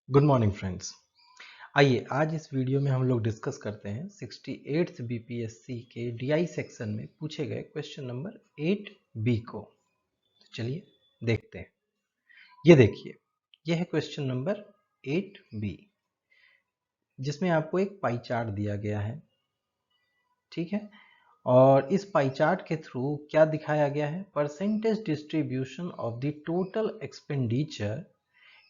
Good morning friends. आइए आज इस वीडियो में हम लोग डिस्कस करते हैं 68th बीपीएससी के डीआई सेक्शन में पूछे गए क्वेश्चन नंबर 8B को। तो चलिए देखते हैं। ये देखिए, यह है क्वेश्चन नंबर 8B जिसमें आपको एक पाई चार्ट दिया गया है। ठीक है, और इस पाई चार्ट के थ्रू क्या दिखाया गया है? Percentage distribution of the total expenditure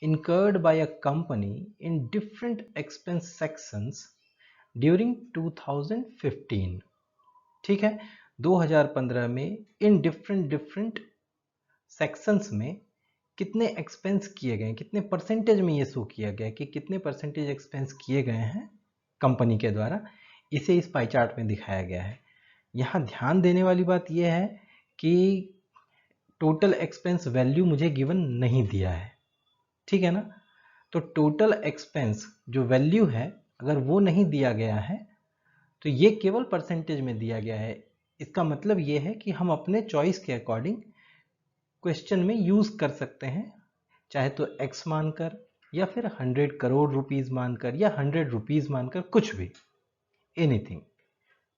incurred by a company in different expense sections during 2015। ठीक है, 2015 में इन डिफरेंट सेक्शंस में कितने एक्सपेंस किए गए, कितने परसेंटेज में ये शो किया गया कि कितने परसेंटेज एक्सपेंस किए गए हैं कंपनी के द्वारा, इसे इस पाई चार्ट में दिखाया गया है। यहाँ ध्यान देने वाली बात यह है कि टोटल एक्सपेंस वैल्यू मुझे गिवन नहीं दिया है। ठीक है ना, तो टोटल एक्सपेंस जो वैल्यू है अगर वो नहीं दिया गया है तो ये केवल परसेंटेज में दिया गया है। इसका मतलब ये है कि हम अपने चॉइस के अकॉर्डिंग क्वेश्चन में यूज कर सकते हैं, चाहे तो एक्स मानकर या फिर 100 करोड़ रुपीस मानकर या 100 रुपीस मानकर, कुछ भी, एनीथिंग।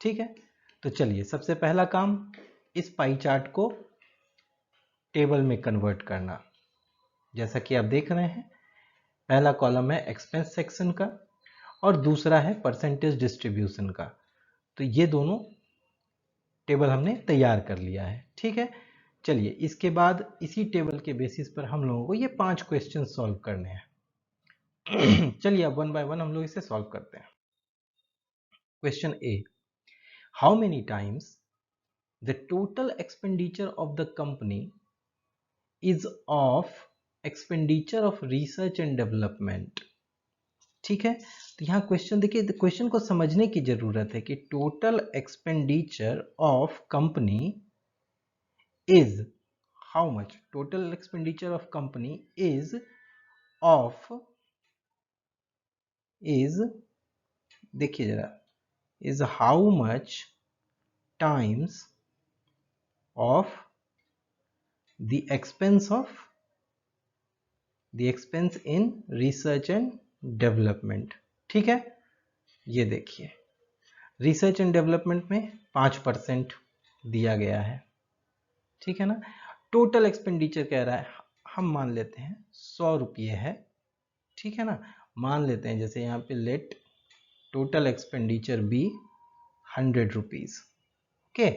ठीक है, तो चलिए सबसे पहला काम इस पाई चार्ट को टेबल में कन्वर्ट करना। जैसा कि आप देख रहे हैं, पहला कॉलम है एक्सपेंस सेक्शन का और दूसरा है परसेंटेज डिस्ट्रीब्यूशन का। तो ये दोनों टेबल हमने तैयार कर लिया है। ठीक है, चलिए इसके बाद इसी टेबल के बेसिस पर हम लोगों को ये 5 क्वेश्चन सॉल्व करने हैं। चलिए अब वन बाय वन हम लोग इसे सॉल्व करते हैं। Question A, how many times the total expenditure of the company is of expenditure of research and development. ठीक है, तो यहाँ क्वेश्चन देखिए, क्वेश्चन को समझने की जरूरत है कि total expenditure of company is how much. Total expenditure of company is of, is, देखिए जरा, is how much times of the expense of, the expense in research and development. ठीक है, ये देखिए रिसर्च एंड डेवलपमेंट में 5% दिया गया है। ठीक है ना, टोटल एक्सपेंडिचर कह रहा है, हम मान लेते हैं 100 रुपये है। ठीक है ना, मान लेते हैं जैसे यहाँ पे let total expenditure be 100 rupees. Okay,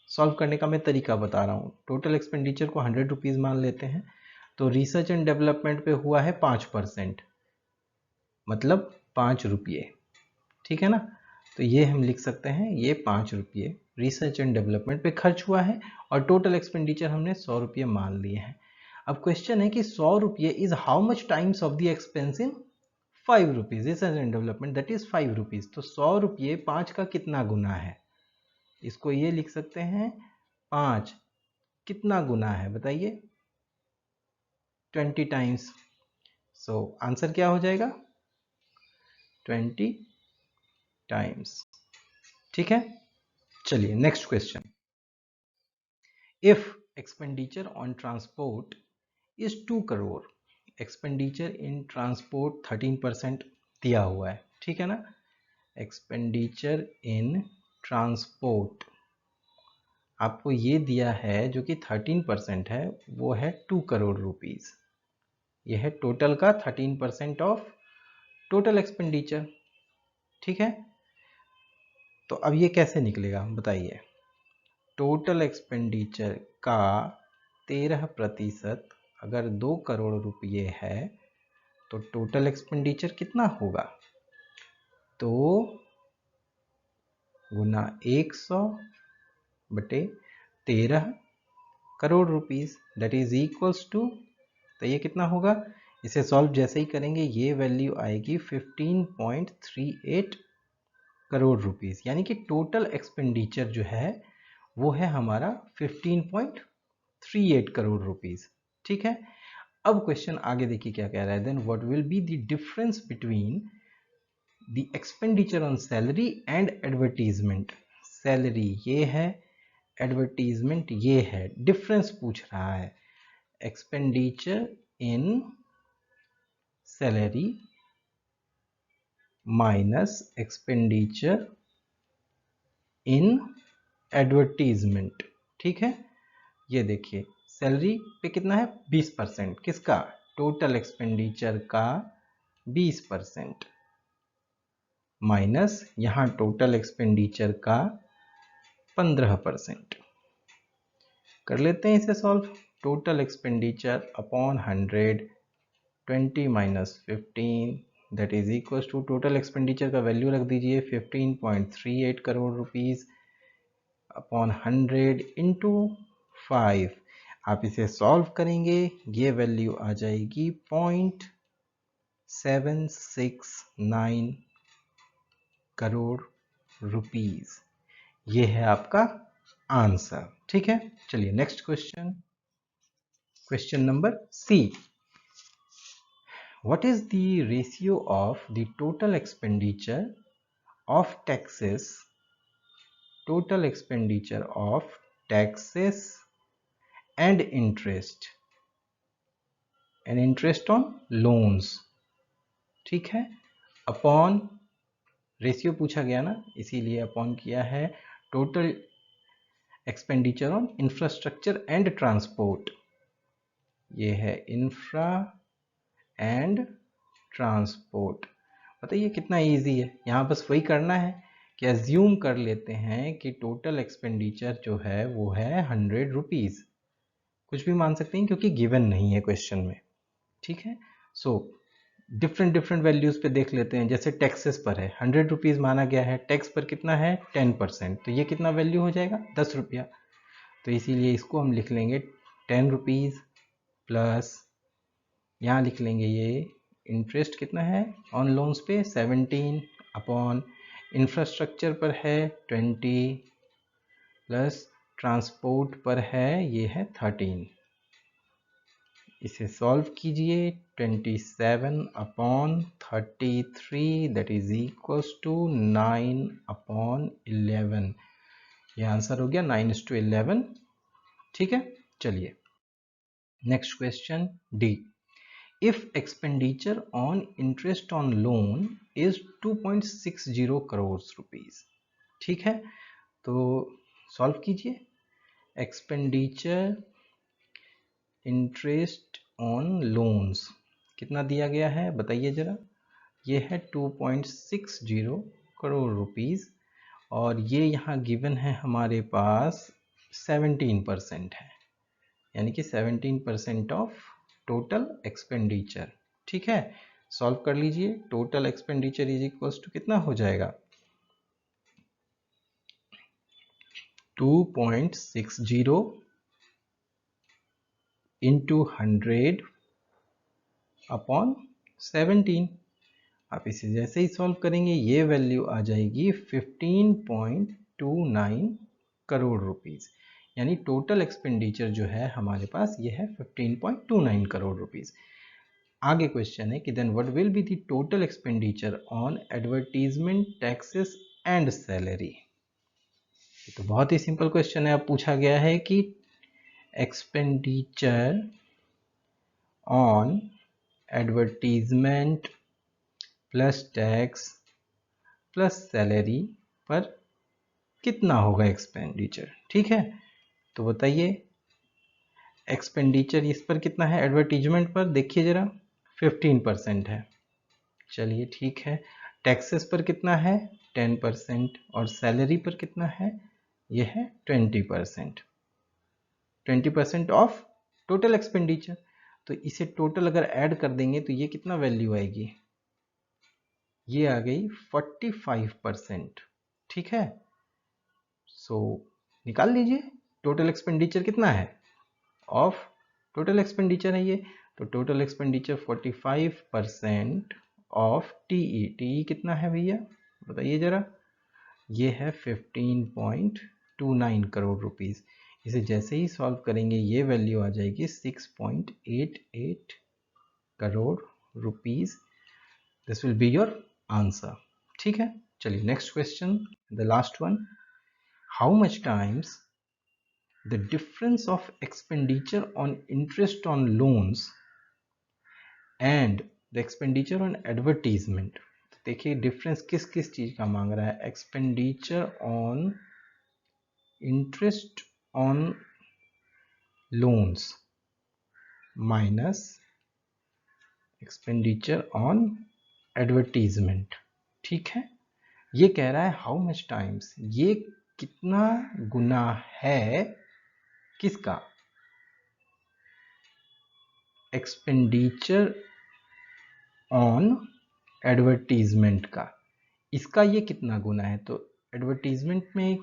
solve करने का मैं तरीका बता रहा हूँ। टोटल एक्सपेंडिचर को 100 रुपीज मान लेते हैं, तो रिसर्च एंड डेवलपमेंट पे हुआ है 5%, मतलब 5 रुपये। ठीक है ना, तो ये हम लिख सकते हैं, ये 5 रुपये रिसर्च एंड डेवलपमेंट पे खर्च हुआ है और टोटल एक्सपेंडिचर हमने 100 रुपये मान लिए हैं। अब क्वेश्चन है कि 100 रुपये is how much times of the expense in 5 rupees research and development, that is 5 rupees. तो 100 रुपये 5 का कितना गुना है, इसको ये लिख सकते हैं 5 कितना गुना है बताइए, 20 टाइम्स। सो आंसर क्या हो जाएगा, 20 टाइम्स। ठीक है, चलिए next question. If expenditure on transport is 2 crore, expenditure in transport 13% दिया हुआ है। ठीक है ना, एक्सपेंडिचर इन ट्रांसपोर्ट आपको ये दिया है जो कि 13% है, वो है 2 करोड़ रुपीज। ये है टोटल का 13% ऑफ टोटल एक्सपेंडिचर। ठीक है, तो अब ये कैसे निकलेगा बताइए, टोटल एक्सपेंडिचर का 13% अगर 2 करोड़ रुपये है तो टोटल एक्सपेंडिचर कितना होगा, तो गुना 100 बटे 13 crore rupees, that is equals to, तो ये कितना होगा, इसे सॉल्व जैसे ही करेंगे ये वैल्यू आएगी 15.38 करोड़ रुपीस। यानी कि टोटल एक्सपेंडिचर जो है वो है हमारा 15.38 करोड़ रुपीस। ठीक है, अब क्वेश्चन आगे देखिए क्या कह रहा है, then what will be the difference between the expenditure on salary and advertisement. Salary ये है, एडवर्टीजमेंट ये है, डिफरेंस पूछ रहा है। Expenditure in salary minus expenditure in advertisement. ठीक है, ये देखिए सैलरी पे कितना है 20%, किसका, टोटल एक्सपेंडिचर का 20%, माइनस यहाँ टोटल एक्सपेंडिचर का 15%। कर लेते हैं इसे solve. Total expenditure upon 100, 20 minus 15 that is equal to, total expenditure का वैल्यू रख दीजिए 15.38 करोड़ रुपीस अपॉन 100 इंटू 5। आप इसे सॉल्व करेंगे, ये वैल्यू आ जाएगी 0.769 करोड़ रुपीस। ये है आपका आंसर। ठीक है, चलिए next question, question number C. What is the ratio of the total expenditure of taxes, total expenditure of taxes and interest on loans? ठीक है, अपॉन रेशियो पूछा गया ना, इसीलिए अपॉन किया है, total expenditure on infrastructure and transport, ये है इंफ्रा एंड ट्रांसपोर्ट। बताइए कितना इजी है, यहाँ बस वही करना है कि एज्यूम कर लेते हैं कि टोटल एक्सपेंडिचर जो है वो है 100 रुपीज़, कुछ भी मान सकते हैं क्योंकि गिवन नहीं है क्वेश्चन में। ठीक है, सो डिफरेंट वैल्यूज पे देख लेते हैं। जैसे टैक्सेस पर है 100 रुपीज़ माना गया है, टैक्स पर कितना है 10%, तो ये कितना वैल्यू हो जाएगा 10 रुपया। तो इसीलिए इसको हम लिख लेंगे 10 रुपीज़ प्लस यहाँ लिख लेंगे ये इंटरेस्ट कितना है ऑन लोन्स पे 17 अपॉन इंफ्रास्ट्रक्चर पर है 20 प्लस ट्रांसपोर्ट पर है ये है 13। इसे सॉल्व कीजिए, 27 upon 33 that is equals to 9 upon 11। ये आंसर हो गया 9:11। ठीक है, चलिए next question D. If expenditure on interest on loan is 2.60 crores rupees, ठीक है, तो सॉल्व कीजिए। एक्सपेंडिचर इंटरेस्ट ऑन लोन्स कितना दिया गया है बताइए ज़रा। ये है 2.60 करोड़ रुपीज़ और ये यहाँ गिवन है हमारे पास 17% है, यानी कि 17% ऑफ टोटल एक्सपेंडिचर। ठीक है, सॉल्व कर लीजिए। Total expenditure is equals to कितना हो जाएगा 2.60 इंटू 100 अपॉन 17। आप इसे जैसे ही सॉल्व करेंगे ये वैल्यू आ जाएगी 15.29 करोड़ रुपीज़, यानी टोटल एक्सपेंडिचर जो है हमारे पास ये है 15.29 करोड़ रुपीज़। आगे क्वेश्चन है कि then what will be the total expenditure on advertisement taxes and salary. तो बहुत ही सिंपल क्वेश्चन है। अब पूछा गया है कि expenditure on advertisement plus tax plus salary पर कितना होगा एक्सपेंडिचर। ठीक है, तो बताइए एक्सपेंडिचर इस पर कितना है, एडवर्टीजमेंट पर देखिए ज़रा 15% है। चलिए ठीक है, टैक्सेस पर कितना है 10% और सैलरी पर कितना है ये है 20%। 20% ऑफ टोटल एक्सपेंडिचर, तो इसे टोटल अगर ऐड कर देंगे तो ये कितना वैल्यू आएगी, ये आ गई 45%। ठीक है, सो निकाल लीजिए टोटल एक्सपेंडिचर कितना है ऑफ टोटल एक्सपेंडिचर है ये, तो total expenditure 45% of TE. TE कितना है भैया बताइए ज़रा, ये है 15.29 करोड़ रुपीज़। इसे जैसे ही सॉल्व करेंगे ये वैल्यू आ जाएगी 6.88 crore rupees. This will be your answer. ठीक है, चलिए next question, the last one. How much times the difference of expenditure on interest on loans and the expenditure on advertisement, देखिए डिफरेंस किस किस चीज का मांग रहा है, expenditure on interest on loans minus expenditure on advertisement. ठीक है, ये कह रहा है हाउ मच टाइम्स, ये कितना गुना है किसका, एक्सपेंडिचर ऑन एडवर्टीजमेंट का, इसका ये कितना गुना है। तो एडवर्टीजमेंट में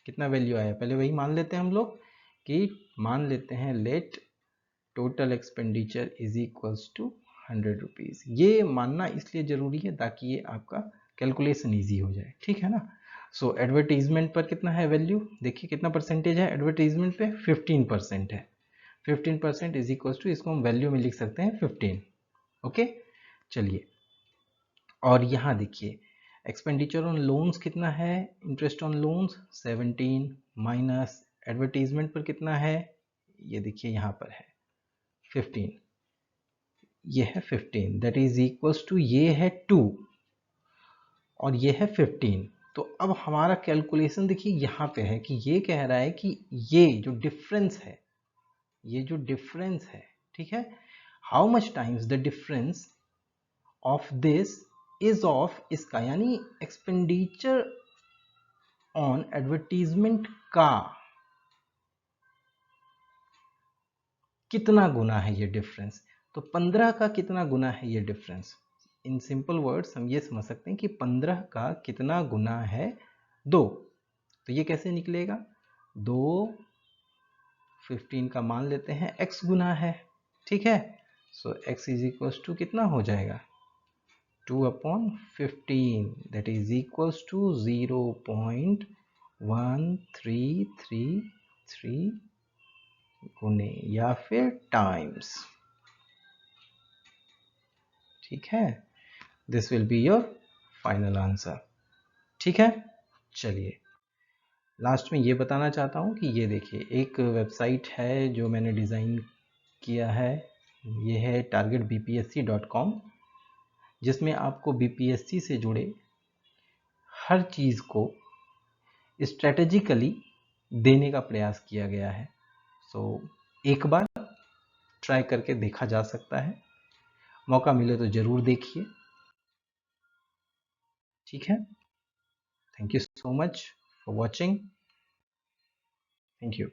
कितना वैल्यू आया, पहले वही मान लेते हैं हम लोग कि मान लेते हैं let total expenditure is equals to 100 rupees. ये मानना इसलिए ज़रूरी है ताकि ये आपका कैलकुलेशन ईजी हो जाए, ठीक है ना। सो एडवर्टीजमेंट पर कितना है वैल्यू, देखिए कितना परसेंटेज है एडवर्टीजमेंट पे, 15% है। 15% इज इक्वल्स टू, इसको हम वैल्यू में लिख सकते हैं 15। ओके चलिए, और यहाँ देखिए एक्सपेंडिचर ऑन लोन्स कितना है, interest on loans 17 minus advertisement पर कितना है, ये देखिए यहाँ पर है 15, ये है 15 दैट इज इक्वल्स टू, ये है 2 और ये है 15। तो अब हमारा कैलकुलेशन देखिए यहाँ पे है कि ये कह रहा है कि ये जो डिफरेंस है, ये जो डिफरेंस है, ठीक है, how much times the difference of this is of, इसका यानी एक्सपेंडिचर ऑन एडवर्टीजमेंट का कितना गुना है ये डिफरेंस। तो 15 का कितना गुना है ये डिफरेंस, इन सिंपल वर्ड्स हम ये समझ सकते हैं कि 15 का कितना गुना है 2। तो ये कैसे निकलेगा, 2 15 का मान लेते हैं x गुना है, ठीक है। सो x इज इक्वल्स टू कितना हो जाएगा, 2/15 दैट इज इक्वल्स टू 0.1333 गुने या फिर टाइम्स, ठीक है। This will be your final answer, ठीक है। चलिए लास्ट में ये बताना चाहता हूँ कि ये देखिए एक वेबसाइट है जो मैंने डिज़ाइन किया है, ये है targetbpsc.com, जिसमें आपको बीपीएससी से जुड़े हर चीज़ को स्ट्रेटेजिकली देने का प्रयास किया गया है। सो एक बार ट्राई करके देखा जा सकता है, मौका मिले तो ज़रूर देखिए, ठीक है। Thank you so much for watching, thank you.